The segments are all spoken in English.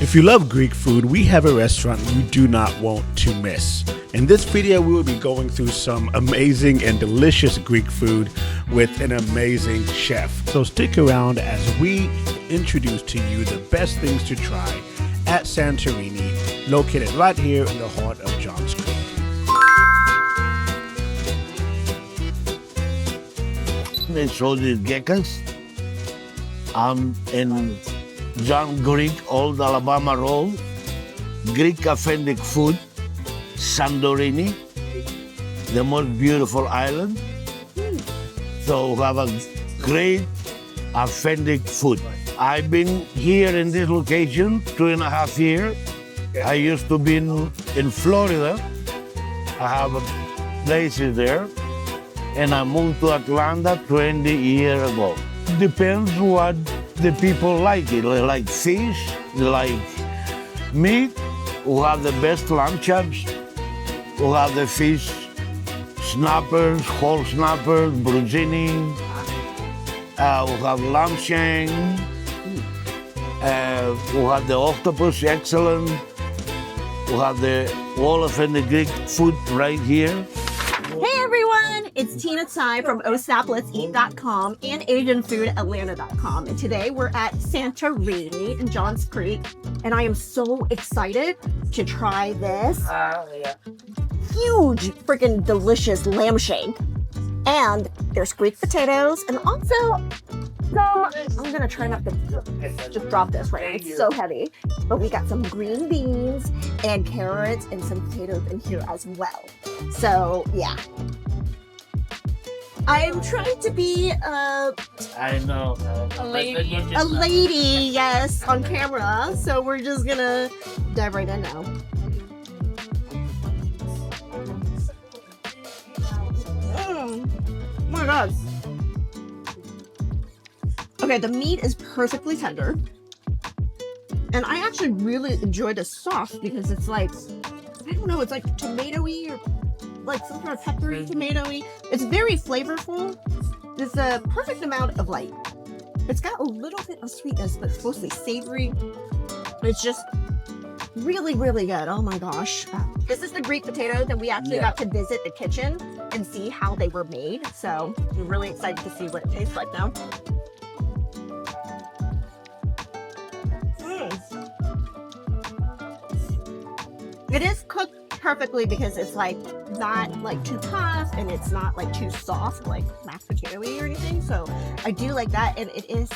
If you love Greek food, we have a restaurant you do not want to miss. In this video, we will be going through some amazing and delicious Greek food with an amazing chef. So stick around as we introduce to you the best things to try at Santorini, located right here in the heart of Johns Creek. They sold the geckos in John Greek, Old Alabama Road, Greek authentic food, Santorini, the most beautiful island. So we have a great authentic food. I've been here in this location 2.5 years. I used to be in Florida. I have places there. And I moved to Atlanta 20 years ago. Depends what the people like. They like fish, they like meat. We have the best lamb chops. We have the fish snappers, whole snappers, bruschini. We have lamb shank. We have the octopus, excellent. We have the all of the Greek food right here. Hey everyone, it's Tina Tsai from OSAPLet'sEat.com and AsianFoodAtlanta.com. And today we're at Santorini in Johns Creek. And I am so excited to try this huge freaking delicious lamb shank. And there's Greek potatoes and also I'm gonna try not to just drop this right now. It's so heavy. But we got some green beans and carrots and some potatoes in here as well. So yeah. I'm trying to be I know. a lady, yes, on camera. So we're just gonna dive right in now. Oh my God. Okay, the meat is perfectly tender. And I actually really enjoy the sauce because it's like, I don't know, it's like tomatoey or like some kind of peppery tomatoey. It's very flavorful. There's a perfect amount of light. It's got a little bit of sweetness, but it's mostly savory. It's just really, really good. Oh my gosh. This is the Greek potatoes, and we actually got to visit the kitchen and see how they were made. So I'm really excited to see what it tastes like now. It is cooked perfectly because it's like not like too tough and it's not like too soft like mashed potato-y or anything. So I do like that. And it is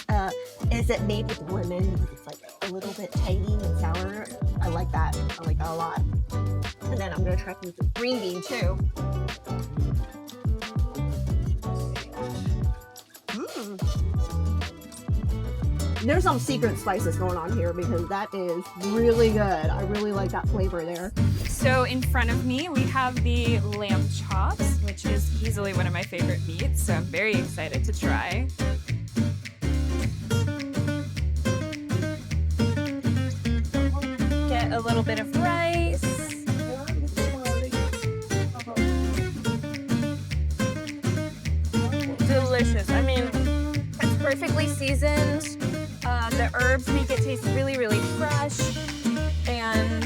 it made with lemon? It's like a little bit tangy and sour. I like that. I like that a lot. And then I'm gonna try some green bean too. There's some secret spices going on here because that is really good. I really like that flavor there. So in front of me, we have the lamb chops, which is easily one of my favorite meats. So I'm very excited to try. Get a little bit of rice. Delicious. I mean, it's perfectly seasoned. The herbs make it taste really, really fresh, and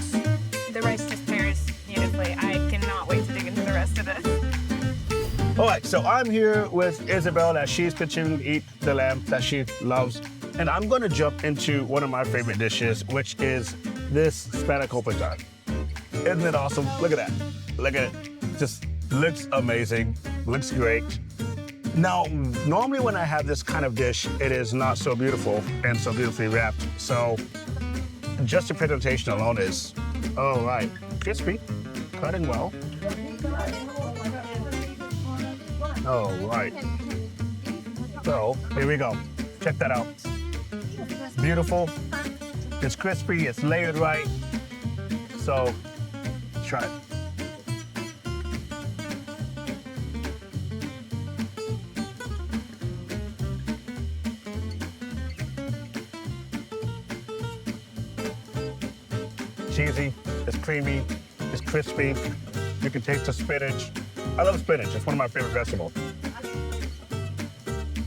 the rice just pairs beautifully. I cannot wait to dig into the rest of this. All right, so I'm here with Isabel as she's pitching eat the lamb that she loves. And I'm gonna jump into one of my favorite dishes, which is this Spinach open. Isn't it awesome? Look at that. Look at it. Just looks amazing, looks great. Now, normally when I have this kind of dish, it is not so beautiful and so beautifully wrapped. So just the presentation alone is, all right, crispy, cutting well. All right. So here we go. Check that out. Beautiful. It's crispy, it's layered right. So let's try it. Cheesy, it's creamy, it's crispy. You can taste the spinach. I love spinach, it's one of my favorite vegetables.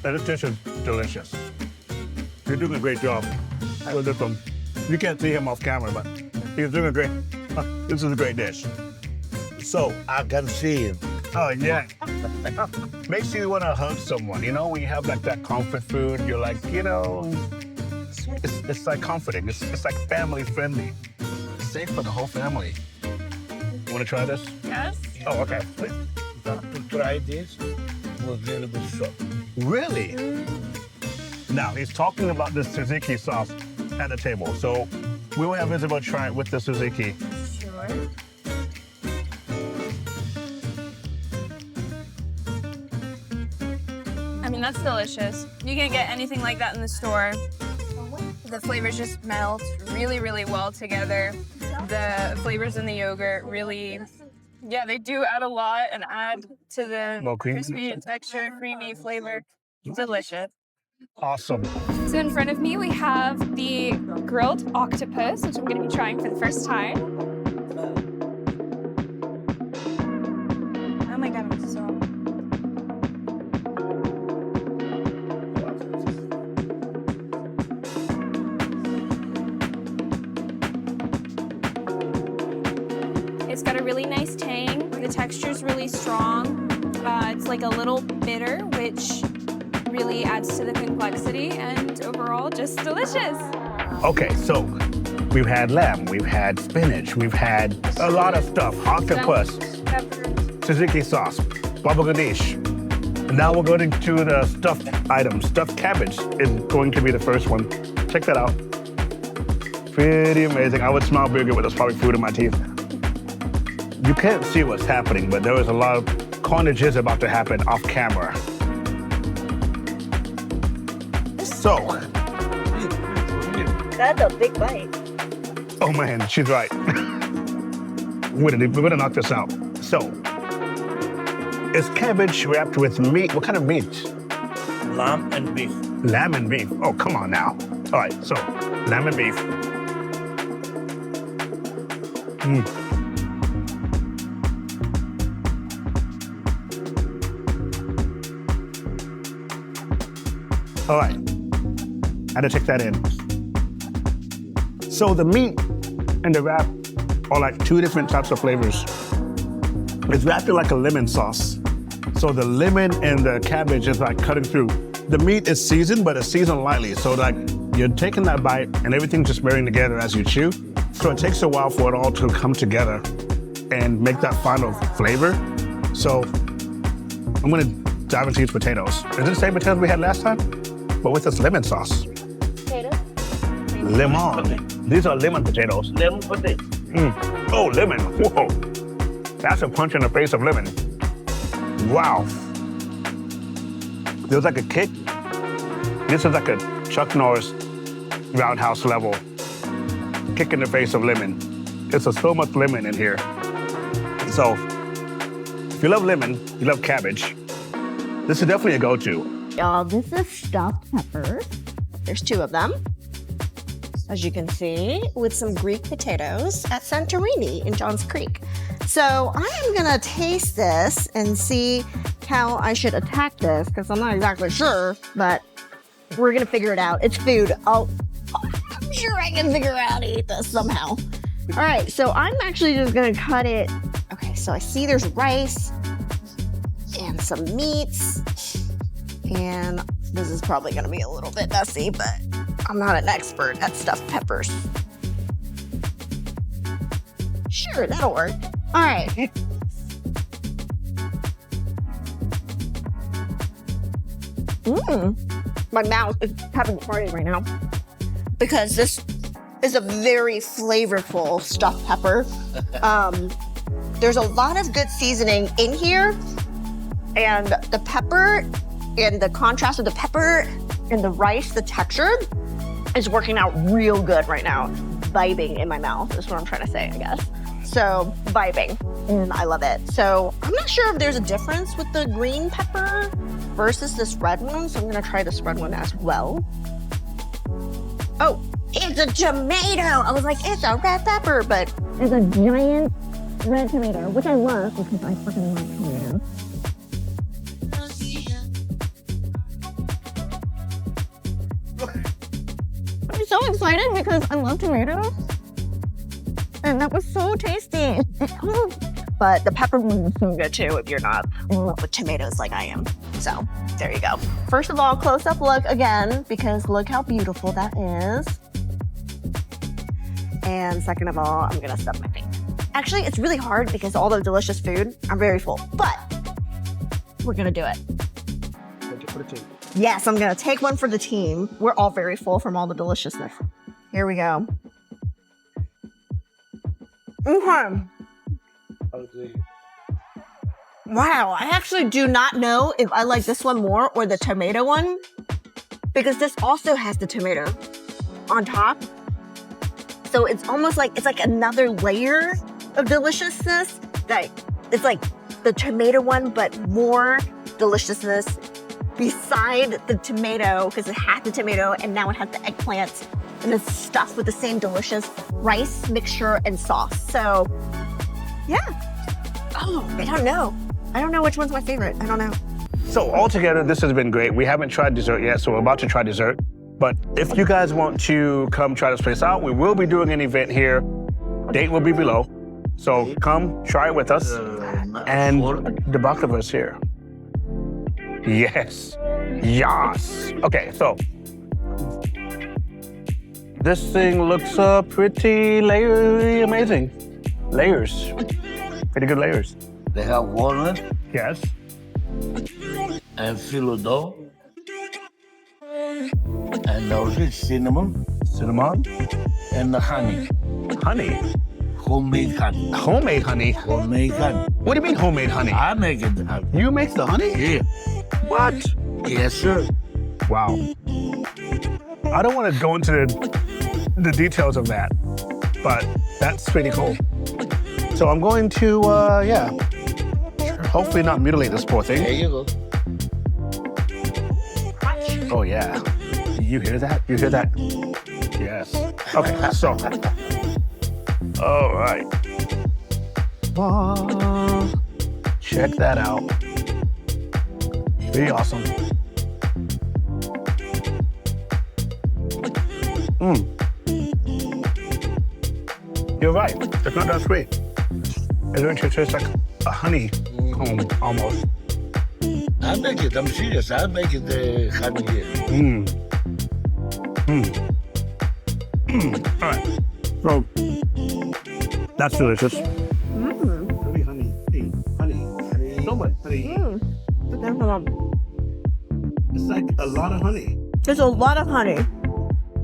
And this dish is delicious. You're doing a great job with this one. You can't see him off camera, but he's doing a great. This is a great dish. So, I can see him. oh yeah, makes you want to hug someone. You know, when you have like that comfort food, you're like, you know, it's like comforting. It's like family friendly. It's safe for the whole family. You want to try this? Yes. Oh, okay. Please. To try this was a little bit soft. Really? Now he's talking about this tzatziki sauce at the table, so we will have Isabel try it with the tzatziki. Sure. I mean, that's delicious. You can't get anything like that in the store. The flavors just melt really, really well together. The flavors in the yogurt really, yeah, they do add a lot and add to the More creamy. crispy texture, creamy flavor. Delicious. Awesome. So in front of me, we have the grilled octopus, which I'm going to be trying for the first time. Oh my God, I'm so... It's got a really nice tang. The texture's really strong. It's like a little bitter, which really adds to the complexity, and overall, just delicious. Okay, so we've had lamb, we've had spinach, we've had a lot of stuff. Octopus, tzatziki sauce, baba ganoush. And now we're going to the stuffed item. Stuffed cabbage is going to be the first one. Check that out. Pretty amazing. I would smile bigger with this probably food in my teeth. You can't see what's happening, but there is a lot of carnage is about to happen off camera. So, That's a big bite. oh man, she's right. We're gonna knock this out. So, is cabbage wrapped with meat? What kind of meat? Lamb and beef. Lamb and beef. Oh, come on now. All right, so lamb and beef. All right, I had to take that in. So the meat and the wrap are like two different types of flavors. It's wrapped in like a lemon sauce. So the lemon and the cabbage is like cutting through. The meat is seasoned, but it's seasoned lightly. So like you're taking that bite and everything's just marrying together as you chew. So it takes a while for it all to come together and make that final flavor. So I'm gonna dive into these potatoes. Is it the same potatoes we had last time? But with this lemon sauce. Potato? Lemon. These are lemon potatoes. Lemon potato. Oh, lemon. Whoa. That's a punch in the face of lemon. Wow. There's like a kick. This is like a Chuck Norris roundhouse level kick in the face of lemon. There's so much lemon in here. So, if you love lemon, you love cabbage, this is definitely a go-to. Y'all, this is stuffed peppers. There's two of them, as you can see, with some Greek potatoes at Santorini in Johns Creek. So I am gonna taste this and see how I should attack this, because I'm not exactly sure, but we're gonna figure it out. It's food. I'm sure I can figure out how to eat this somehow. All right, so I'm actually just gonna cut it. Okay, so I see there's rice and some meats. And this is probably gonna be a little bit messy, but I'm not an expert at stuffed peppers. Sure, that'll work. All right. My mouth is having a party right now because this is a very flavorful stuffed pepper. There's a lot of good seasoning in here, and the pepper and the contrast of the pepper and the rice, the texture is working out real good right now. Vibing in my mouth is what I'm trying to say, I guess. So vibing, and I love it. So I'm not sure if there's a difference with the green pepper versus this red one, so I'm gonna try this red one as well. Oh, it's a tomato. I was like, it's a red pepper, but it's a giant red tomato, which I love because I freaking love tomatoes. I'm so excited excited because I love tomatoes. And that was so tasty. But the pepperoni is so good too if you're not in love with tomatoes like I am. So there you go. First of all, close-up look again, because look how beautiful that is. And second of all, I'm gonna stuff my face. Actually, it's really hard because all the delicious food, I'm very full, but we're gonna do it. Yes, I'm gonna take one for the team. We're all very full from all the deliciousness. Here we go. Okay. Wow, I actually do not know if I like this one more or the tomato one, because this also has the tomato on top. So it's almost like, it's like another layer of deliciousness. That it's like the tomato one, but more deliciousness beside the tomato, because it has the tomato and now it has the eggplant and it's stuffed with the same delicious rice mixture and sauce. So yeah. Oh, I don't know. I don't know which one's my favorite. I don't know. So altogether, this has been great. We haven't tried dessert yet, so we're about to try dessert. But if you guys want to come try this place out, we will be doing an event here. Date will be below. So come try it with us. And the baklava is here. Yes. Yes. Okay, so this thing looks pretty amazing. Layers. Pretty good layers. They have walnut Yes. and phyllo dough. And also cinnamon Cinnamon. and the honey. Honey. Homemade honey. Homemade honey. Homemade honey. What do you mean homemade honey? I make it. You make the honey? Yeah. What? Yes, sir. Wow. I don't want to go into the details of that, but that's pretty cool. So I'm going to, yeah, hopefully not mutilate this poor There thing. you go. Oh, yeah. You hear that? You hear that? Yes. Okay, so. All right. Check that out. Pretty awesome. You're right. It's not that sweet. It actually tastes like a honeycomb almost. I make it. I'm serious. I make it the honey here. All right. So that's delicious. Honey, honey, honey. So much honey. It's like a lot of honey. There's a lot of honey,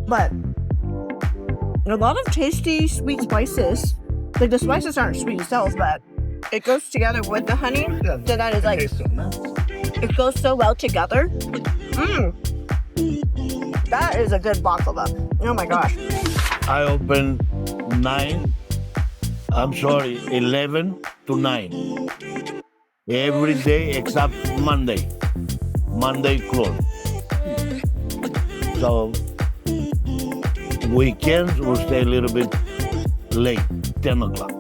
but a lot of tasty sweet spices. Like the spices aren't sweet themselves, but it goes together with the honey. Yeah. So that is like, Tastes so nice. it goes so well together. That is a good baklava. Oh my gosh. I open 11 to 9. Every day except Monday. Monday closed. So weekends we'll stay a little bit late, 10 o'clock.